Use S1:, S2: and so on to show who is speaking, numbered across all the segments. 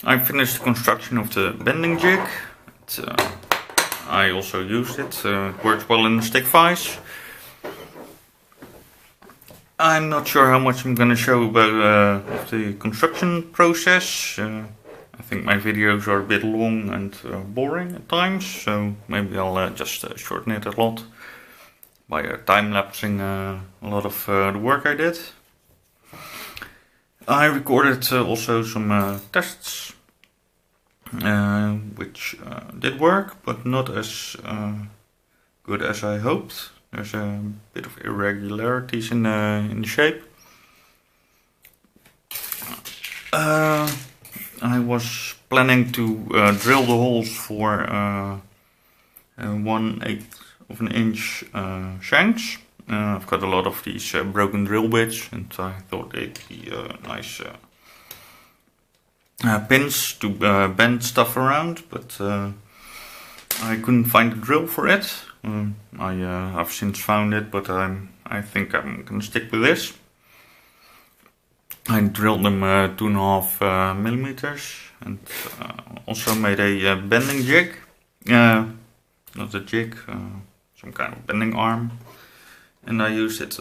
S1: I finished the construction of the bending jig. I also used it. It works well in stick vise. I'm not sure how much I'm gonna show about of the construction process. I think my videos are a bit long and boring at times, so maybe I'll just shorten it a lot by time-lapsing a lot of the work I did. I recorded also some tests, which did work, but not as good as I hoped. There's a bit of irregularities in the shape. I was planning to drill the holes for 1/8 of an inch shanks. I've got a lot of these broken drill bits, and I thought they'd be nice pins to bend stuff around, but I couldn't find a drill for it. I've since found it, but I think I'm gonna stick with this. I drilled them 2.5 millimeters, and also made a bending jig. Not a jig, some kind of bending arm. And I used it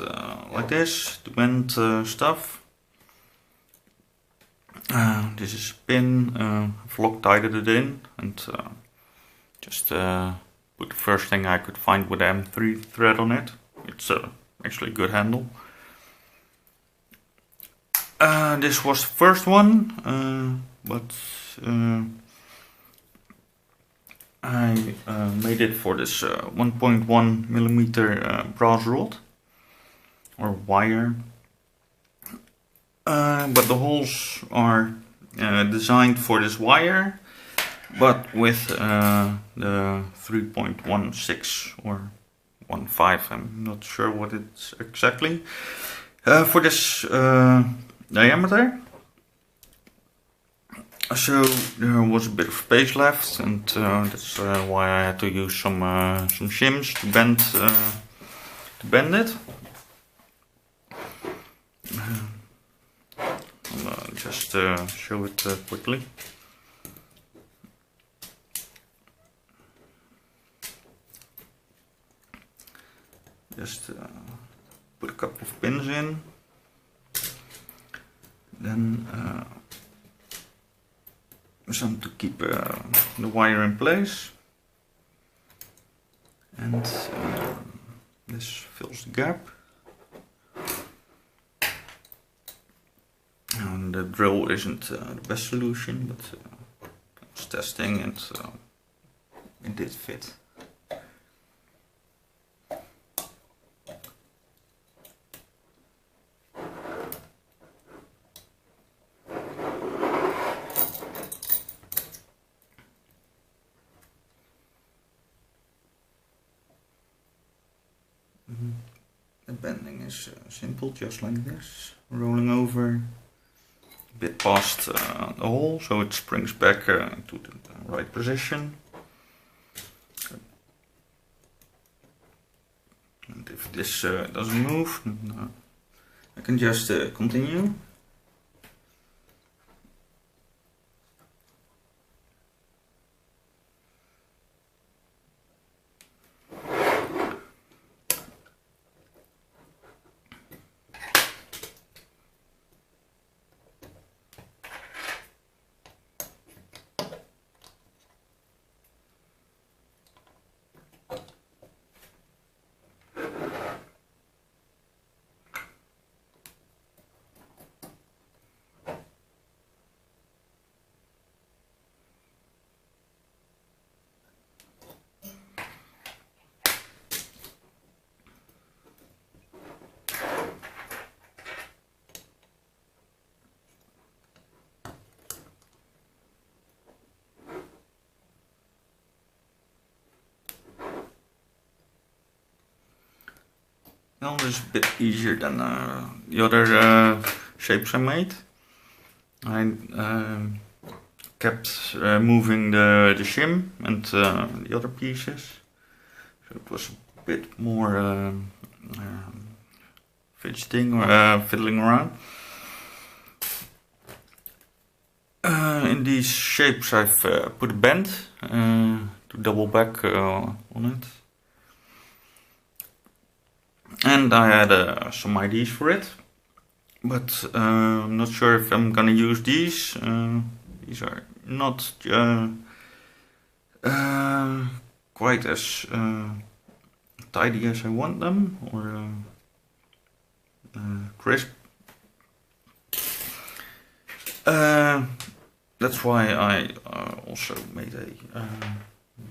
S1: like this to bend stuff. This is a pin. I've Loctited it in, and just put the first thing I could find with the M3 thread on it. It's actually a good handle. This was the first one, but I made it for this 1.1 millimeter brass rod or wire. But the holes are designed for this wire, but with the 3.16 or 1.5, I'm not sure what it's exactly, for this diameter. So there was a bit of space left, and that's why I had to use some shims to bend it. I'll just show it quickly. Just put a couple of pins in, then some to keep the wire in place, and this fills the gap. And the drill isn't the best solution, but I was testing, and it did fit. The bending is simple, just like this, rolling over a bit past the hole, so it springs back to the right position. And if this doesn't move, I can just continue. Well, this is a bit easier than the other shapes I made. I kept moving the shim and the other pieces, so it was a bit more fidgeting or fiddling around. in these shapes I've put a bend to double back on it. And I had some ideas for it, but I'm not sure if I'm gonna use these. These are not quite as tidy as I want them, or crisp. That's why I also made a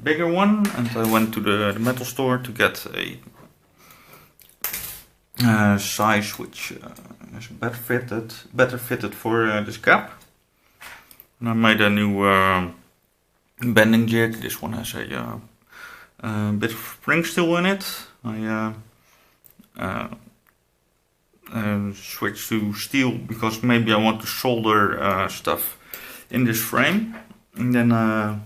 S1: bigger one, and I went to the metal store to get a size which is better fitted for this cap. And I made a new bending jig. This one has a bit of spring steel in it. I switched to steel because maybe I want to solder stuff in this frame, and then I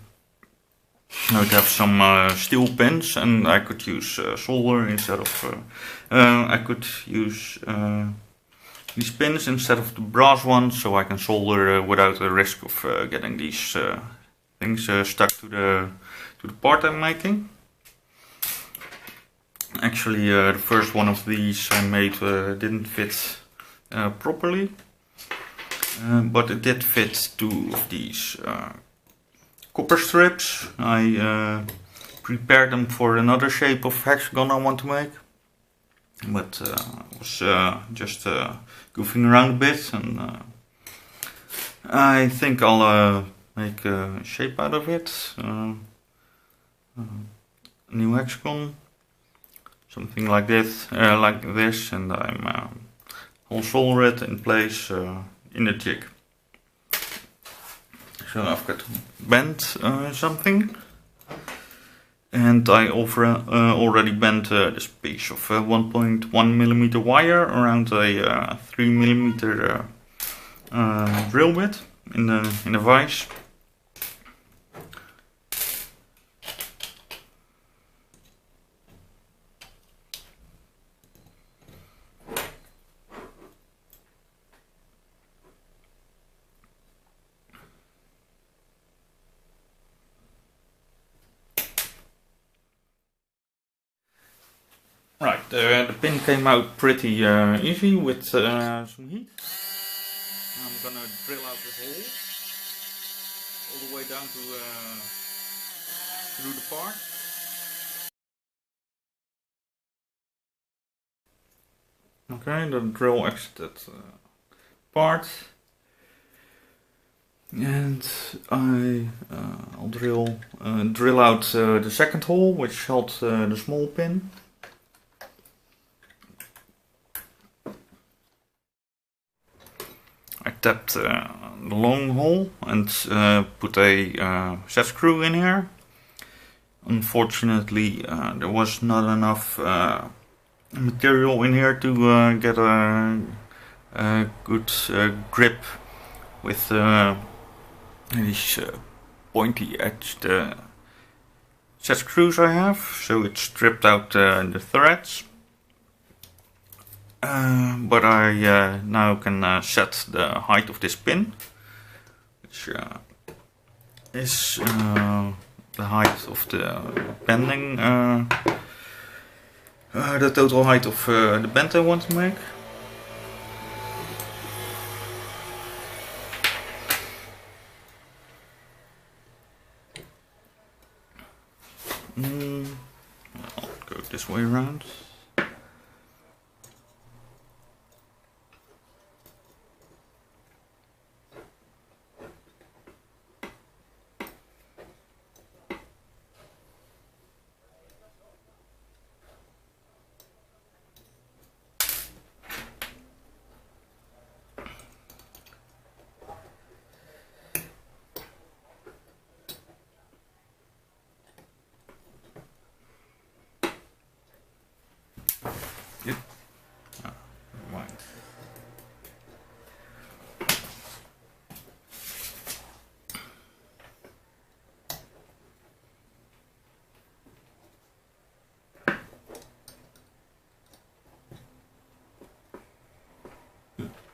S1: would have some steel pins, and I could use solder instead of I could use these pins instead of the brass ones, so I can solder without the risk of getting these things stuck to the part I'm making. Actually, the first one of these I made didn't fit properly, but it did fit two of these copper strips. I prepared them for another shape of hexagon I want to make, but I was just goofing around a bit, and I think I'll make a shape out of it. A new hexagon. Something like this, and I'll solder it in place in the jig. So I've got to bend something, and I already bent this piece of 1.1mm wire around a 3mm drill bit in the vise. Right, the pin came out pretty easy with some heat. I'm gonna drill out this hole all the way down to through the part. Okay, the drill exited part, and I'll drill out the second hole, which held the small pin. I tapped the long hole and put a set screw in here. Unfortunately, there was not enough material in here to get a good grip with these pointy edged set screws I have, so it stripped out the threads. But I now can set the height of this pin, which is the height of the bending, the total height of the bend I want to make. I'll go this way around. Yep. Ah, never mind.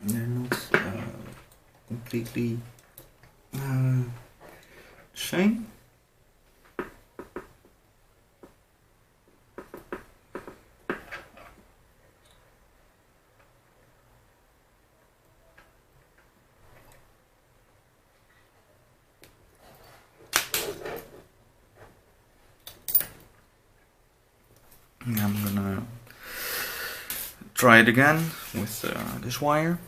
S1: They're not completely same. And I'm gonna try it again with this wire.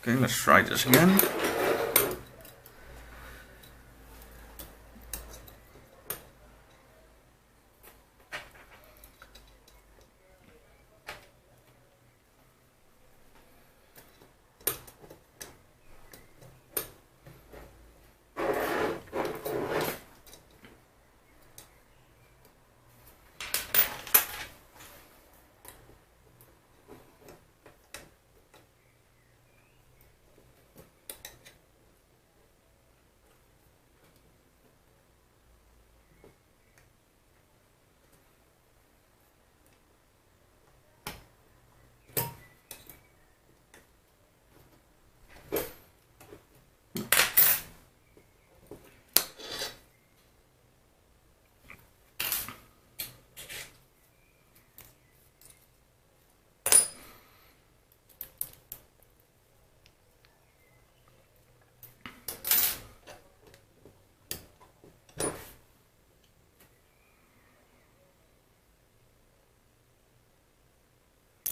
S1: Okay, let's try this again.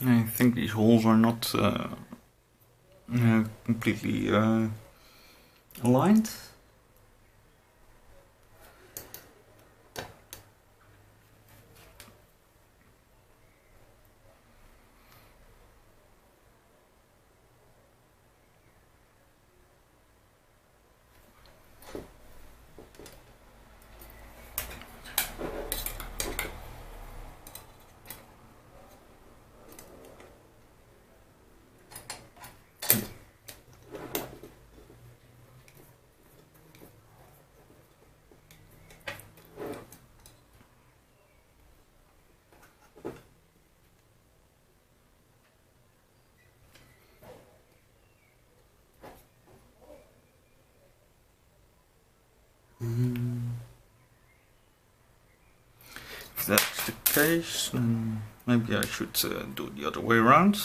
S1: I think these holes are not completely aligned. If that's the case, then maybe I should do it the other way around.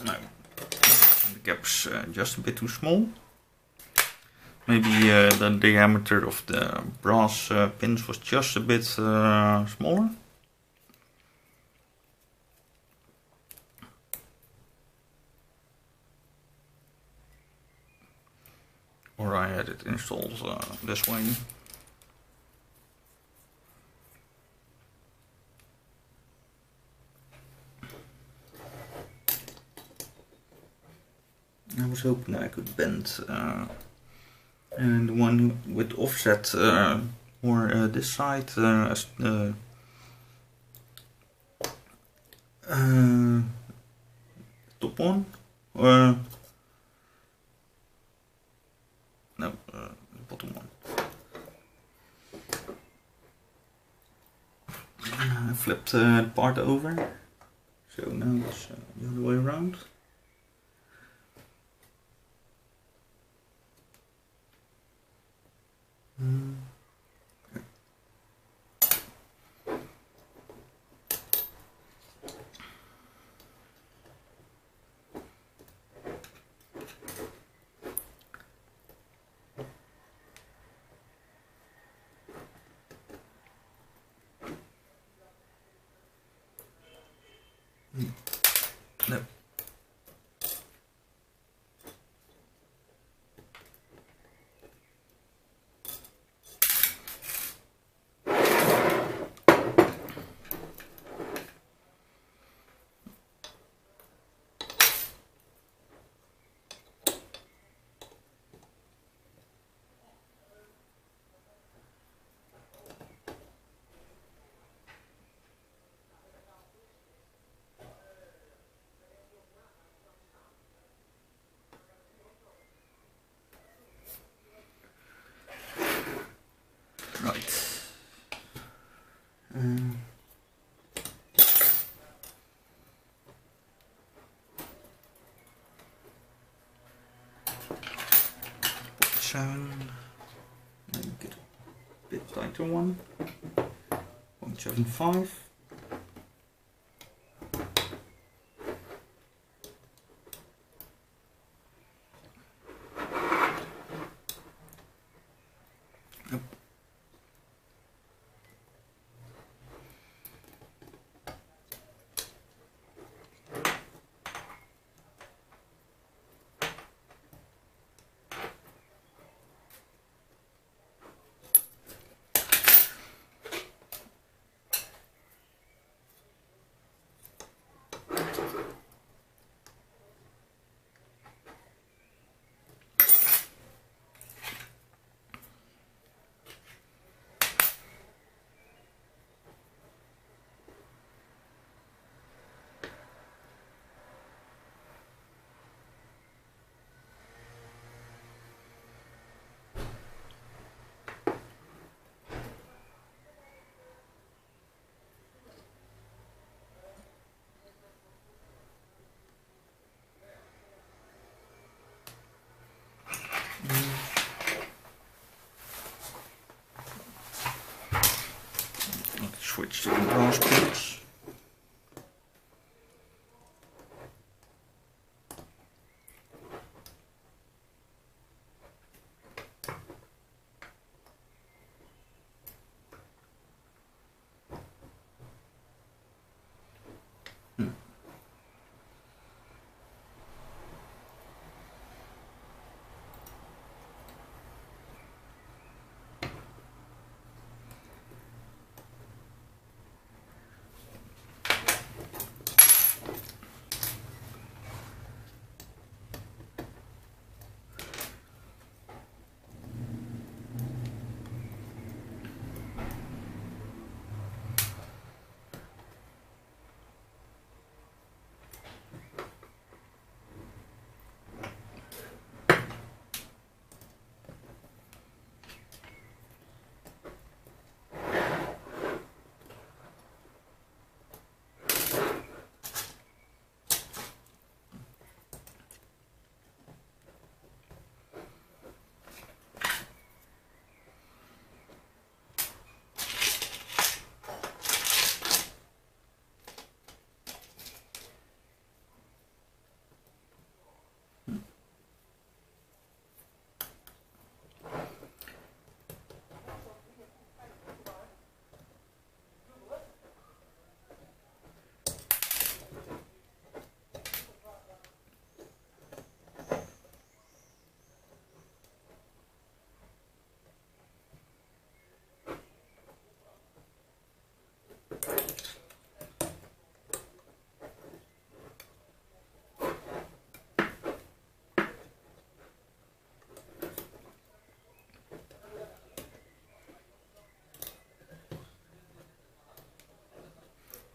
S1: No, the gap's just a bit too small. Maybe the diameter of the brass pins was just a bit smaller. Or I had it installed this way. I was hoping I could bend and the one with offset more this side as the top one. flipped the part over, so now it's the other way around. No. Right. Seven. Maybe get a bit tighter one. 0.75. Yep. Let's switch to the brass plates.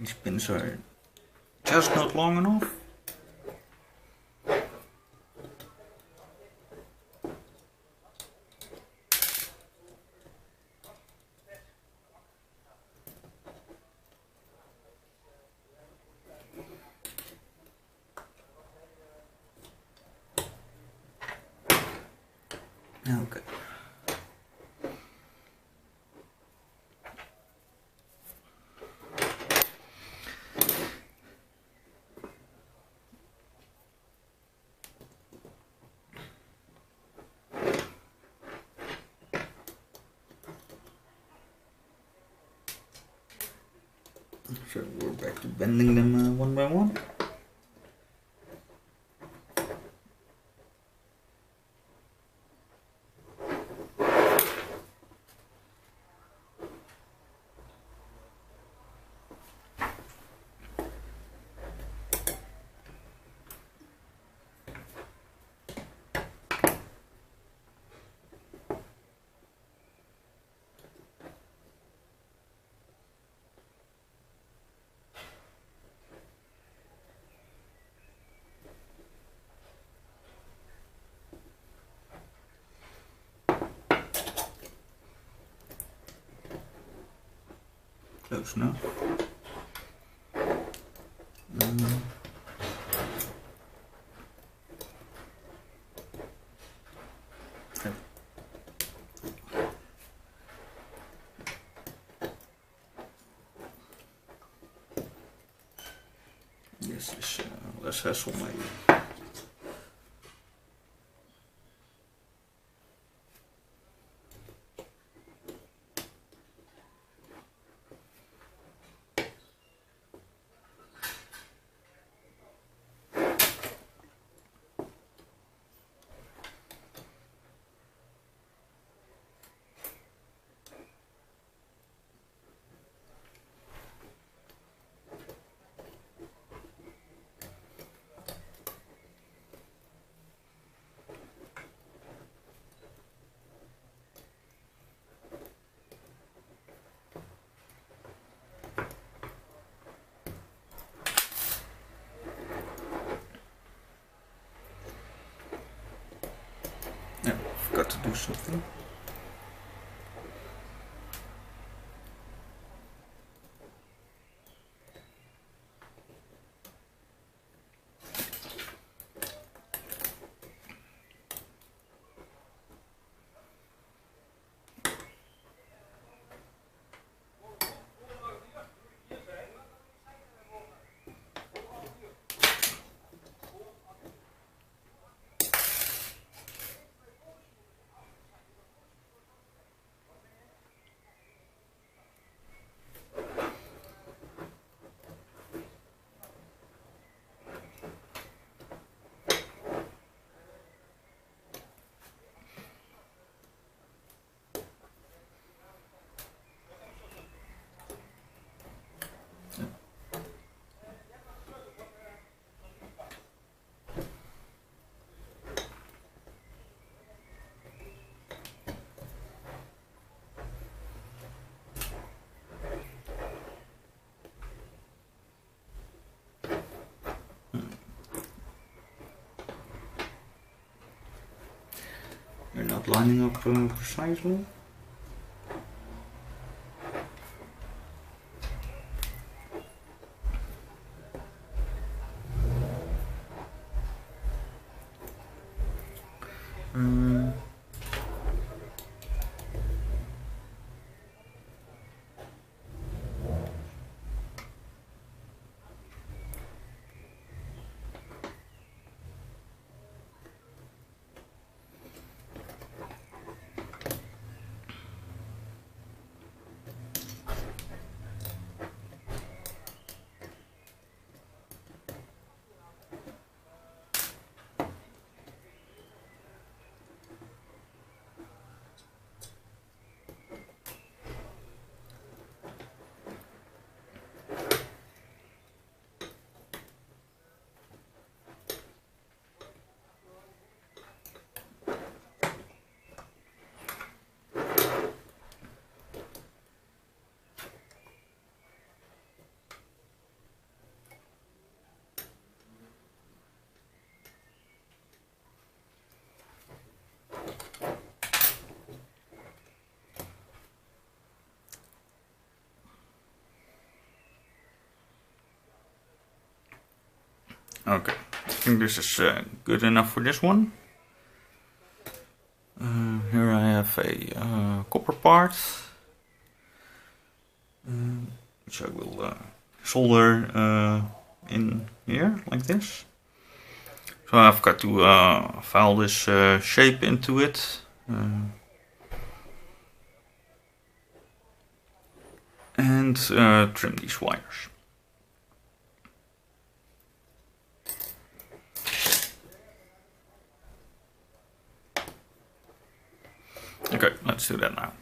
S1: These pins are just not long enough. Okay. So we're back to bending them one by one. Close enough. This is less hassle maybe. Yeah, forgot to do something. You're not lining up precisely. Okay, I think this is good enough for this one. have a copper part, which I will solder in here like this. So I've got to file this shape into it. And trim these wires. Okay, let's do that now.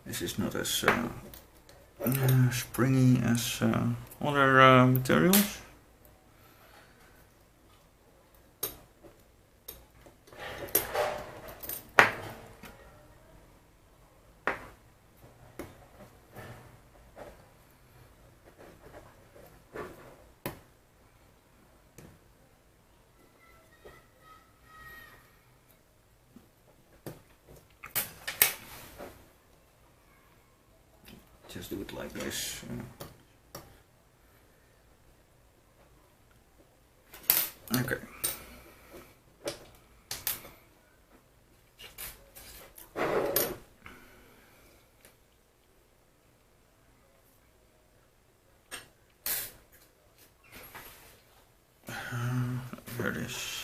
S1: This is not as springy as other materials. Just do it like this. Okay. Here it is.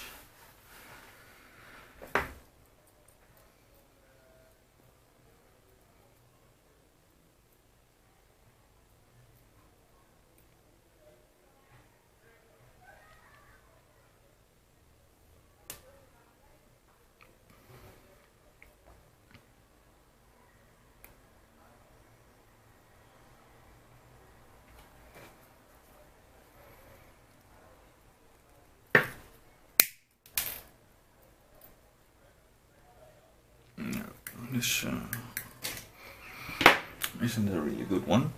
S1: This isn't a really good one.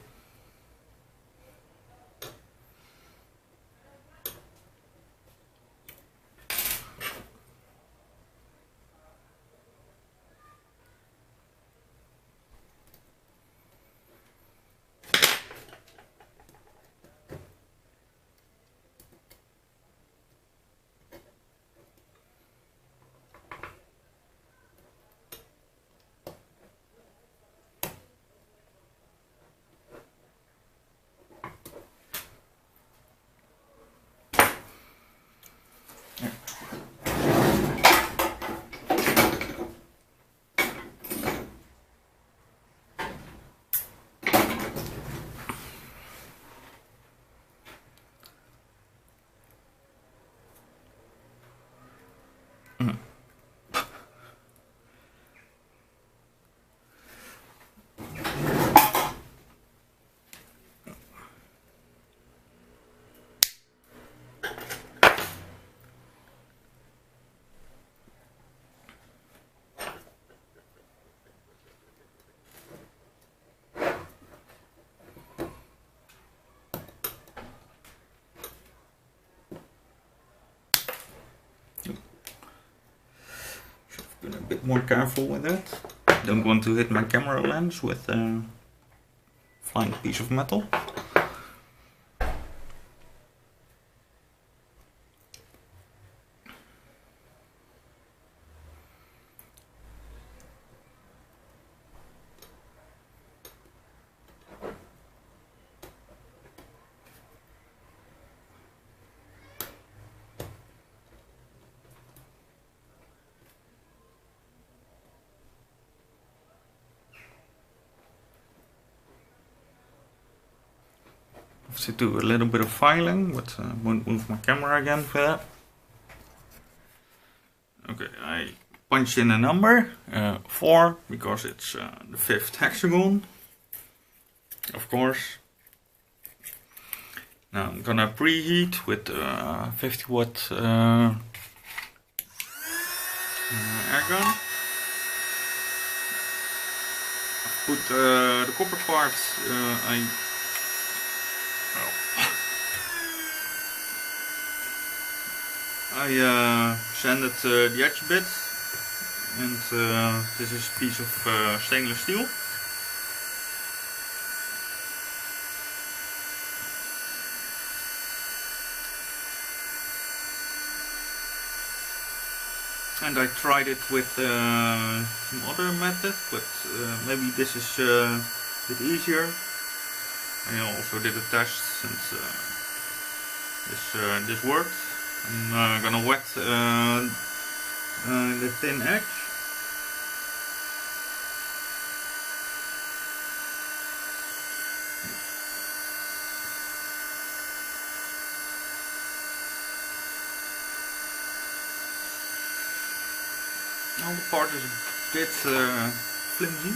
S1: Been a bit more careful with that. Don't want to hit my camera lens with a flying piece of metal. To do a little bit of filing, but won't move my camera again for that. Okay, I punch in a number, 4, because it's the 5th hexagon, of course. Now I'm gonna preheat with 50 watt air gun. I've put the copper part, I sanded the edge a bit, and this is a piece of stainless steel. And I tried it with some other method, but maybe this is a bit easier. I also did a test, and this worked. I'm gonna wet the thin edge. Now the part is a bit flimsy.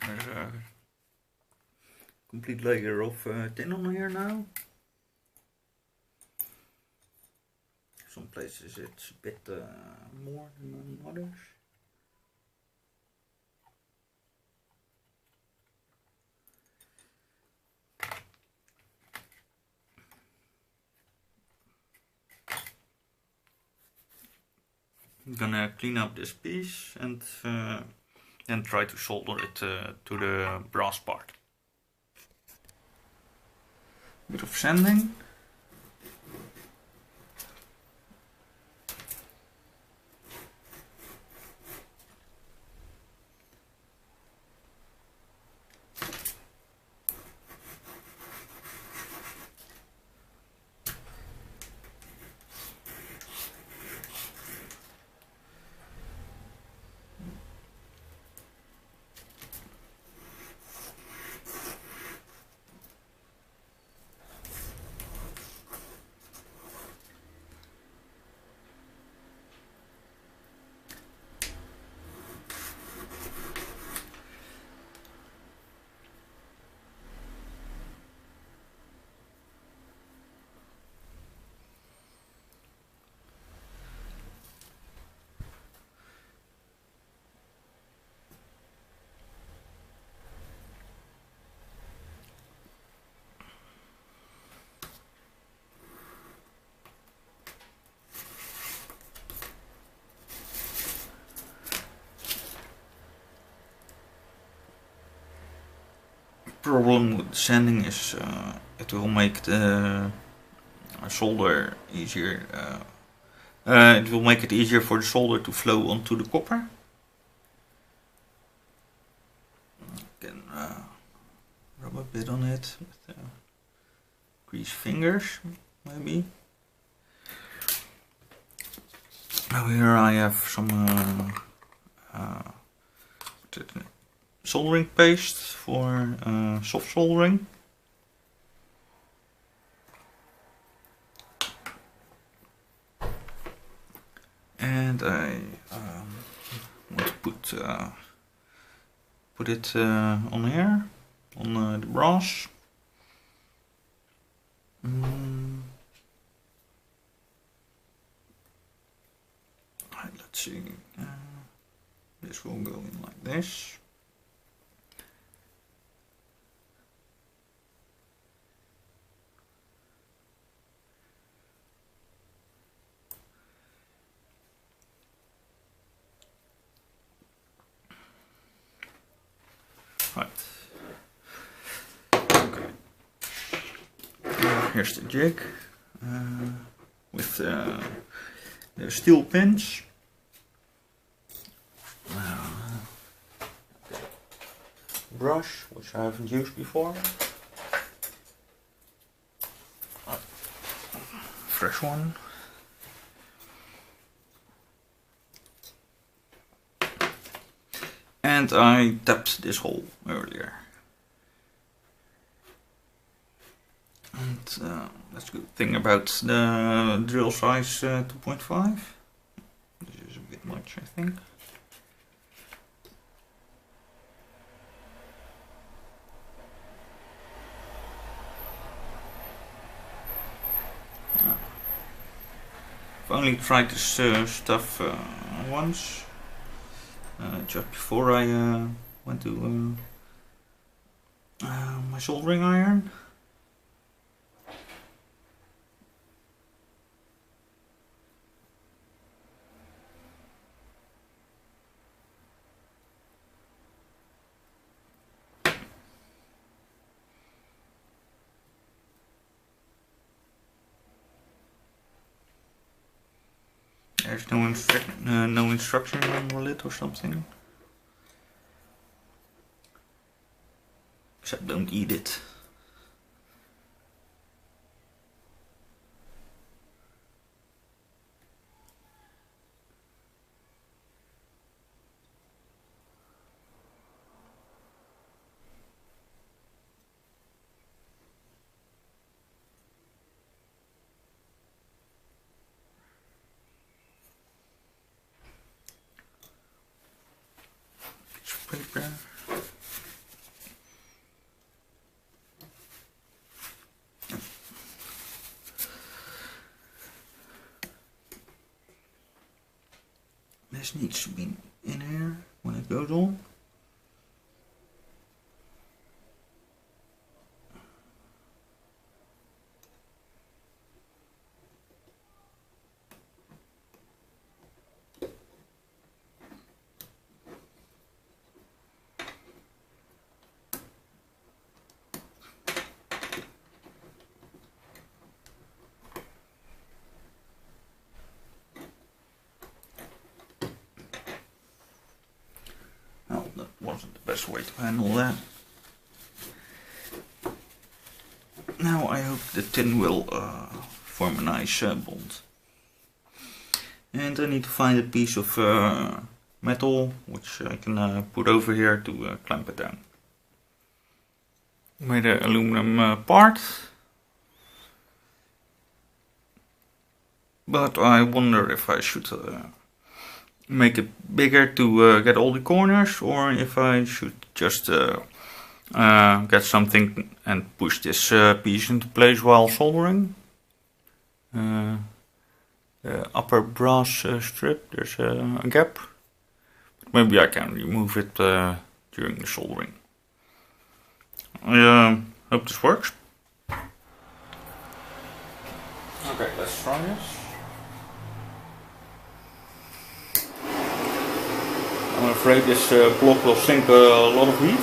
S1: There's a complete layer of tin on here now. Some places it's a bit more than others. I'm gonna clean up this piece and then try to solder it to the brass part. Bit of sanding. Problem with sanding is it will make the solder easier. It will make it easier for the solder to flow onto the copper. rub a bit on it with grease fingers, maybe. Now here I have some soldering paste for soft soldering. And I want to put it on here, on the brass. Right, let's see. This will go in like this. Right. Okay. Here's the jig with the steel pins. Brush, which I haven't used before. Fresh one. And I tapped this hole earlier. And that's a good thing about the drill size 2.5. This is a bit much, I think. I've only tried this stuff once. Just before I went to my soldering iron. There's no instruction manual it or something. Except don't eat it. Paper. This needs to be in here when it goes on. Well, that wasn't the best way to handle that. Now I hope the tin will form a nice bond. And I need to find a piece of metal which I can put over here to clamp it down. Made an aluminum part. But I wonder if I should make it bigger to get all the corners, or if I should just get something and push this piece into place while soldering. The upper brass strip, there's a gap. But maybe I can remove it during the soldering. I hope this works. Okay, let's try this. I'm afraid this block will sink a lot of heat.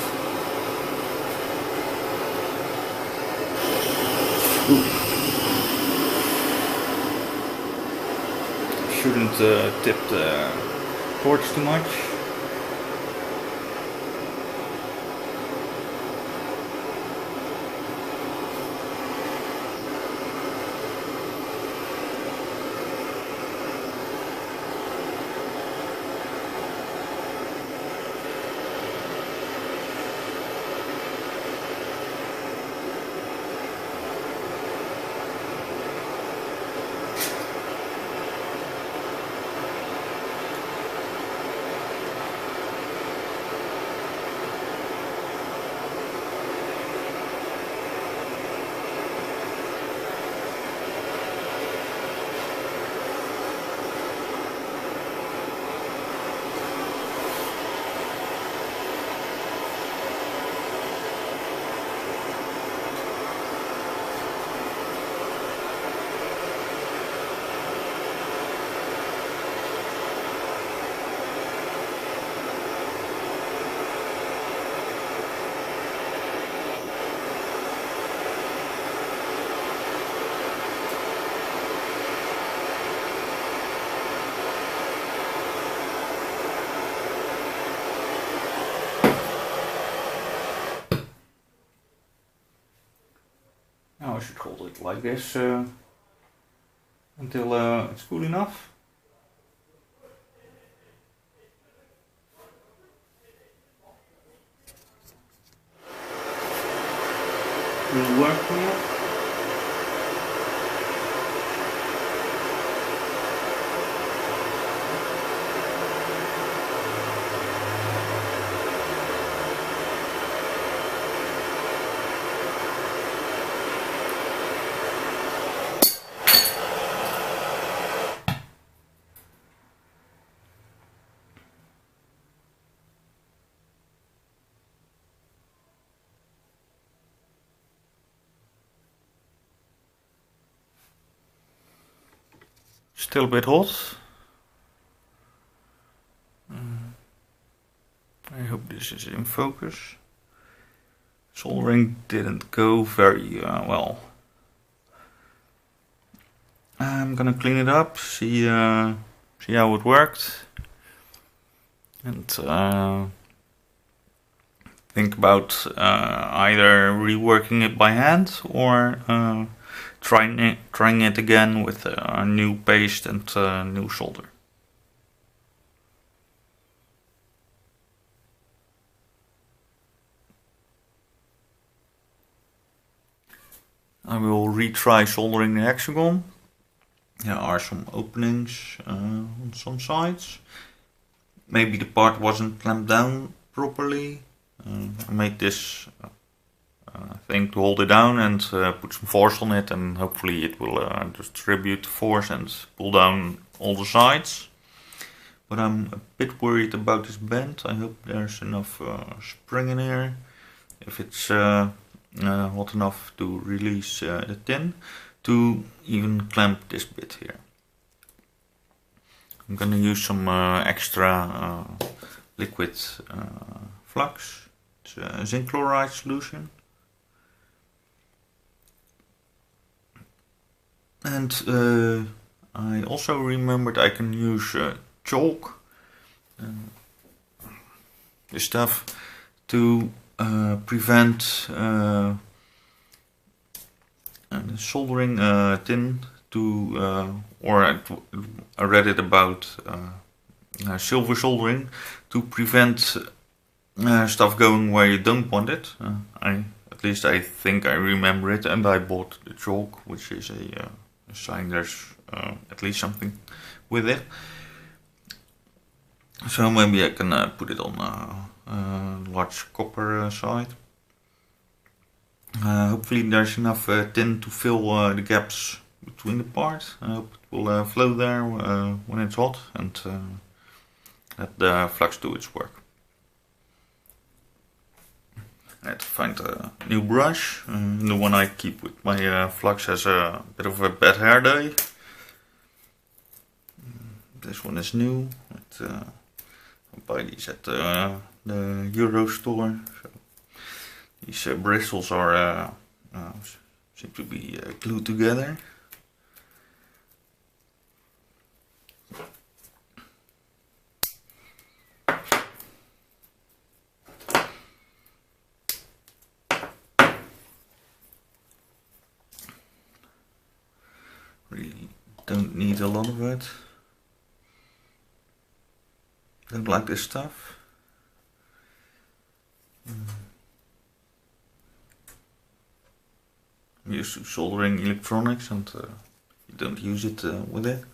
S1: Shouldn't tip the torch too much. should hold it like this until it's cool enough. Will work for you. Still a bit hot. I hope this is in focus. Soldering didn't go very well. I'm gonna clean it up, see how it worked, and think about either reworking it by hand or trying it again with a new paste and new solder. I will retry soldering the hexagon. There are some openings on some sides. Maybe the part wasn't clamped down properly. I made this thing to hold it down and put some force on it, and hopefully it will distribute the force and pull down all the sides. But I'm a bit worried about this bend. I hope there's enough spring in here. If it's hot enough to release the tin to even clamp this bit here. I'm gonna use some extra liquid flux. It's a zinc chloride solution. And I also remembered I can use chalk, this stuff, to prevent the soldering tin to, or I read it about silver soldering, to prevent stuff going where you don't want it. At least I think I remember it, and I bought the chalk, which is a sign there's at least something with it. So maybe I can put it on a large copper side. Hopefully there's enough tin to fill the gaps between the parts. I hope it will flow there when it's hot, and let the flux do its work. I had to find a new brush. The one I keep with my flux has a bit of a bad hair day. This one is new. I buy these at the Euro store. So these bristles are seem to be glued together. Really don't need a lot of it. Don't like this stuff. I'm used to soldering electronics, and you don't use it with it.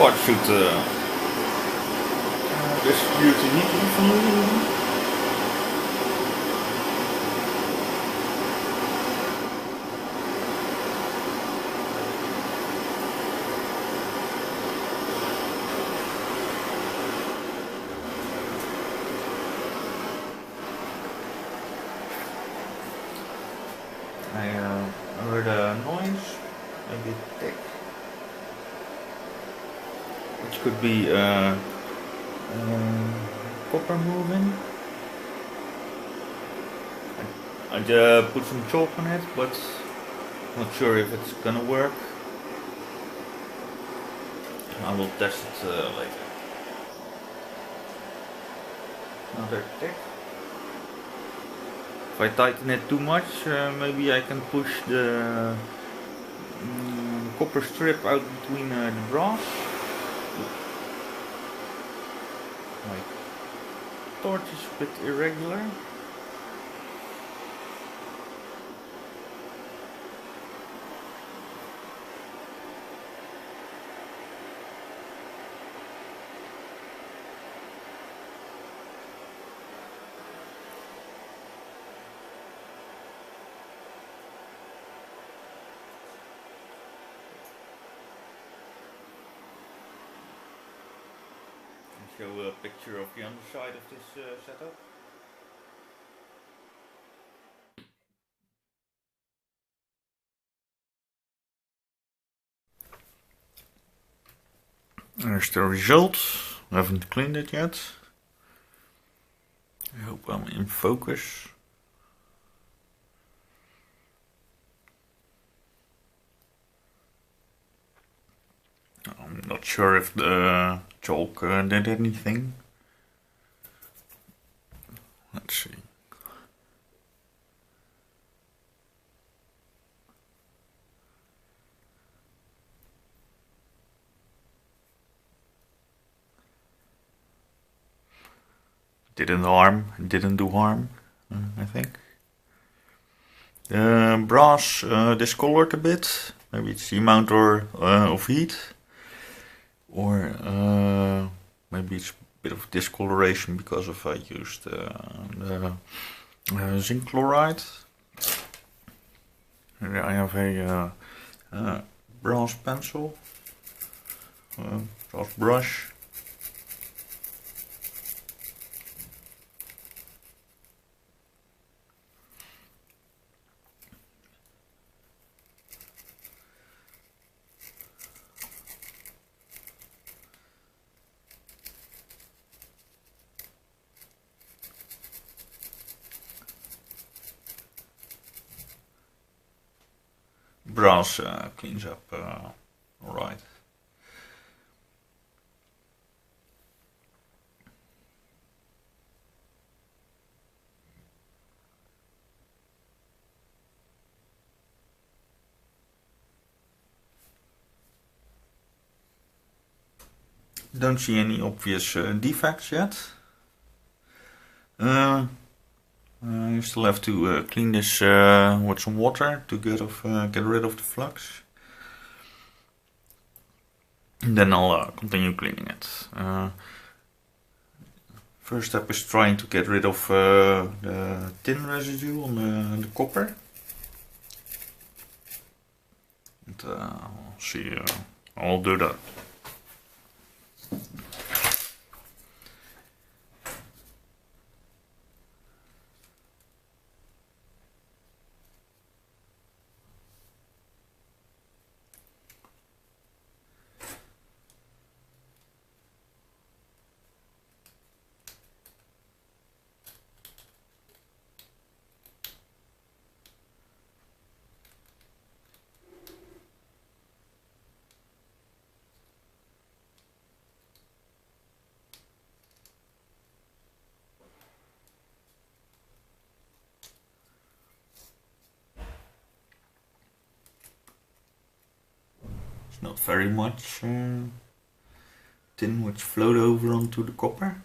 S1: part should distribute the heat evenly. I heard a noise, a bit thick, which could be copper moving. I put some chalk on it, but not sure if it's gonna work. I will test it later. Another thick. If I tighten it too much, maybe I can push the copper strip out between the brass. My torch is a bit irregular. Show a picture of the underside of this setup. There's the result. I haven't cleaned it yet. I hope I'm in focus. I'm not sure if the chalk did anything. Let's see. Didn't do harm, I think. The brass discolored a bit. Maybe it's the amount of heat. Or maybe it's a bit of discoloration because of I used the zinc chloride. And I have a brass pencil, brass brush. Brass cleans up alright. Don't see any obvious defects yet. You still have to clean this with some water to get rid of the flux. And then I'll continue cleaning it. First step is trying to get rid of the tin residue on the copper. And I'll see. I'll do that. Not very much tin which flowed over onto the copper.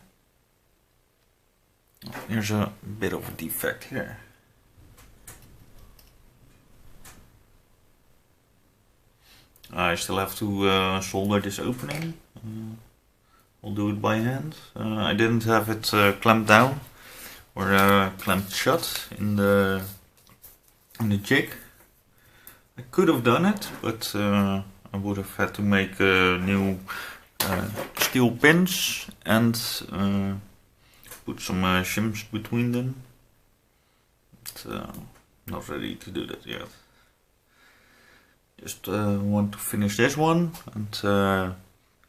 S1: There's a bit of a defect here. I still have to solder this opening I'll do it by hand. I didn't have it clamped down or clamped shut in the jig. I could have done it, but I would have had to make new steel pins and put some shims between them. But, not ready to do that yet. Just want to finish this one and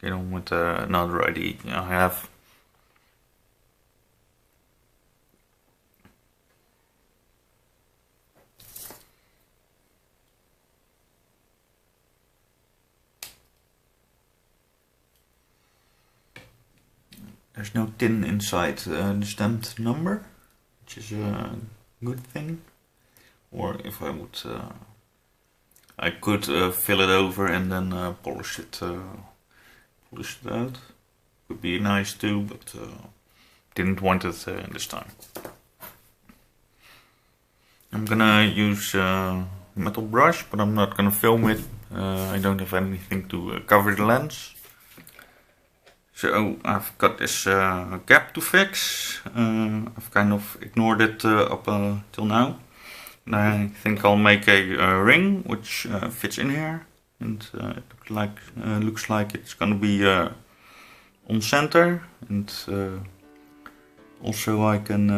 S1: get on with another idea I have. There's no tin inside the stamped number, which is a good thing. Or if I would, I could fill it over and then polish it out. Would be nice too, but didn't want it this time. I'm gonna use metal brush, but I'm not gonna film it. I don't have anything to cover the lens. So I've got this gap to fix. I've kind of ignored it up till now. And I think I'll make a ring which fits in here, and it looks like it's gonna be on center, and also I can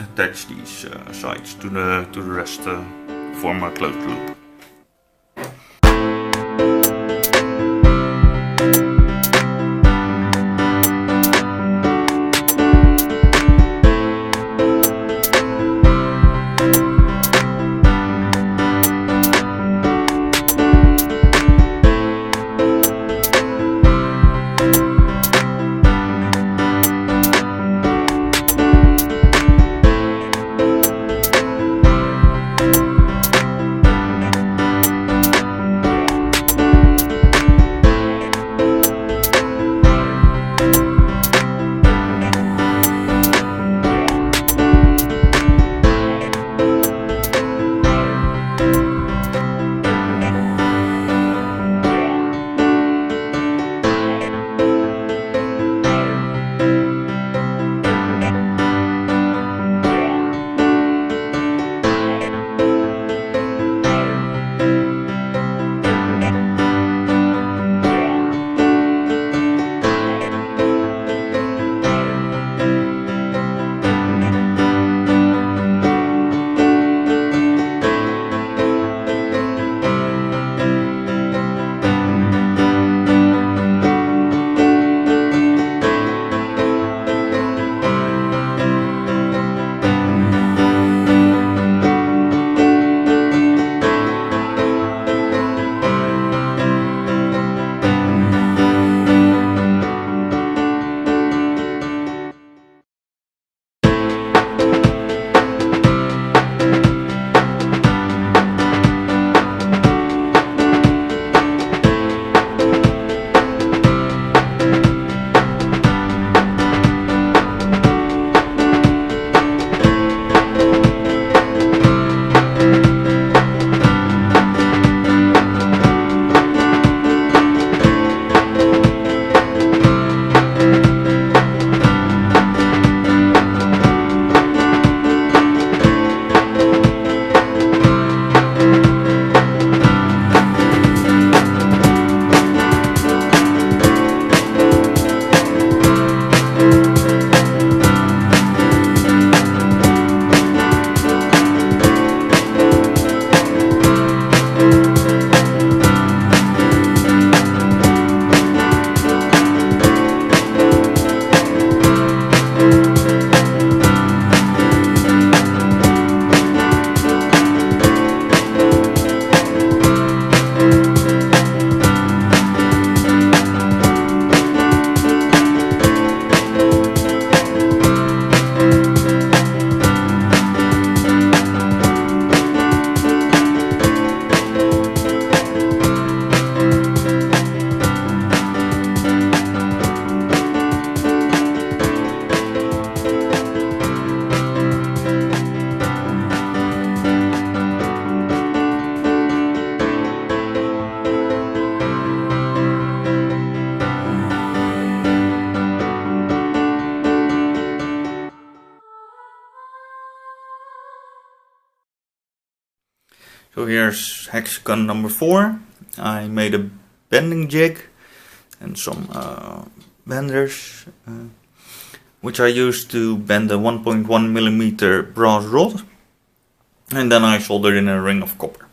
S1: attach these sides to the rest, form a closed loop. So here's hexagon number 4. I made a bending jig and some benders, which I used to bend a 1.1 millimeter brass rod, and then I soldered in a ring of copper.